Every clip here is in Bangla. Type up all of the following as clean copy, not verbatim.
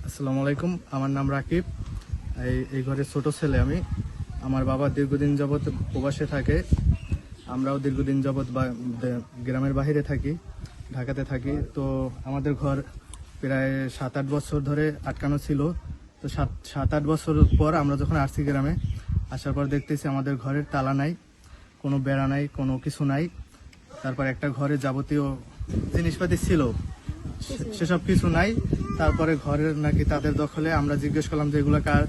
আসসালামু আলাইকুম, আমার নাম রাকিব। এই ঘরের ছোট ছেলে আমি। আমার বাবা দীর্ঘদিন যাবৎ প্রবাসে থাকে, আমরাও দীর্ঘদিন যাবৎ গ্রামের বাইরে থাকি, ঢাকাতে থাকি। তো আমাদের ঘর প্রায় 7-8 বছর ধরে আটকানো ছিল। তো 7-8 বছর পর আমরা যখন আসছি গ্রামে, আসার পর দেখতেছি আমাদের ঘরের তালা নাই, কোনো বেড়া নাই, কোনো কিছু নাই। তারপর একটা ঘরে যাবতীয় জিনিসপাতি ছিল, সেসব কিছু নাই। তারপরে ঘরের নাকি তাদের দখলে। আমরা জিজ্ঞেস করলাম যে এগুলো কার,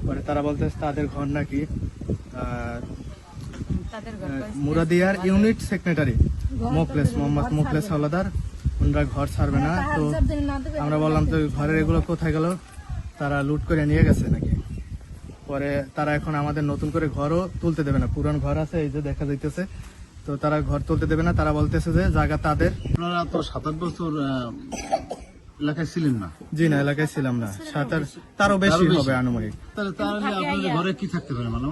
পরে তারা বলতে তাদের ঘর নাকি মুরাদিয়ার ইউনিট সেক্রেটারি মোহাম্মদ মোখলেস হাওলাদার, ওনারা ঘর ছাড়বে না। তো আমরা বললাম তো ঘরের এগুলো কোথায় গেল, তারা লুট করে নিয়ে গেছে নাকি। পরে তারা এখন আমাদের নতুন করে ঘরও তুলতে দেবে না, পুরান ঘর আছে এই যে দেখা যাইতেছে, তো তারা ঘর তুলতে দেবে না। তারা বলতেছে যে জায়গা তাদের। আপনারা তো 7-8 বছর এলাকায় ছিলেন না? জি না, এলাকায় ছিলাম না। 7-8 তারও বেশি হবে আনুমানিক। তাহলে আপনাদের ঘরে কি থাকতে পারে? মানে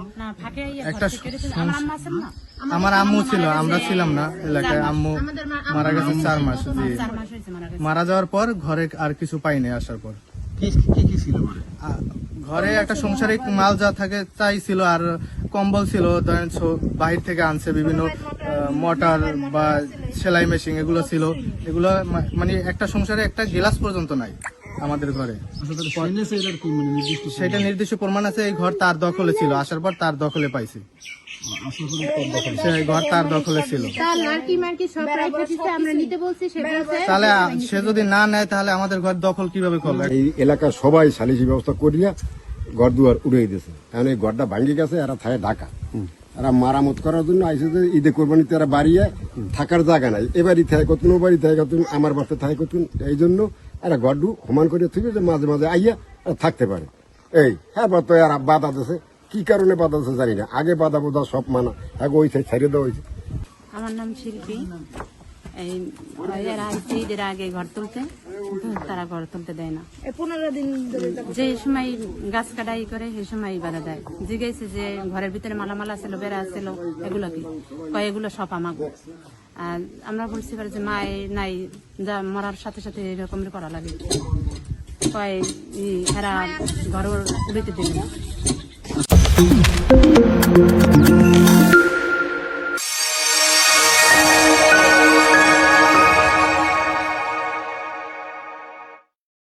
একটা আমার আম্মু ছিল, আমরা ছিলাম না এলাকায়। আম্মু মারা গেছে 4 মাস। জি, মারা যাওয়ার পর ঘরে আর কিছু পাইনি। আসার পর কি ছিল ঘরে একটা সংসারিক মাল যা থাকে তাই ছিল, আর কম্বল ছিল, ধরেন বাহির থেকে আনছে বিভিন্ন মোটর বা সেলাই মেশিন, এগুলো ছিল। এগুলো মানে একটা সংসারে একটা গ্লাস পর্যন্ত নাই আমাদের ঘরে। সেটা নির্দিষ্ট প্রমাণ আছে, এই ঘর তার দখলে ছিল। আসার পর তার দখলে পাইছি, ঘর তার দখলে ছিল। তাহলে সে যদি না নেয় তাহলে আমাদের ঘর দখল কিভাবে করবে? এই এলাকার সবাই সালিশি ব্যবস্থা করিয়া ঘর দুয়ার উড়িয়ে দিয়েছে। কারণ এই ঘরটা ভাঙ্গি গেছে, এরা থাকে ঢাকা, এরা মারামত করার জন্য আইসে যে ঈদে কোরবানিতে এরা বাড়িয়ে থাকার জায়গা নাই। এবারই থাকে কতুন, ও বাড়ি থাকে কতুন, আমার বাড়িতে থাকে কতুন। এই জন্য এরা ঘরডু সমান করে থেকে যে মাঝে মাঝে আইয়া থাকতে পারে। এই হ্যাঁ তো এরা বাধা দিয়েছে, কি কারণে বাধা দিয়েছে জানি না। আগে বাধা বোধা সব মানা, আগে ওই ছাড়িয়ে দেওয়া হয়েছে। আমার নাম শিল্পী। এরা আইসে ঈদের আগে ঘর তুলতে, তারা ঘর তুলতে দেয় না। 15 দিন যে সময় গাছ কাটাই করে সেই সময় বাধা দেয়। জিজ্ঞাসা যে ঘরের ভিতরে মালামালা ছিল, বেড়া ছিল, এগুলো কি? কয় এগুলো সব আমাকে। আর আমরা বলছি যে মায় নাই, যা মরার সাথে সাথে এরকম করা লাগে। কয় এরা ঘর উড়িতে দেবে না।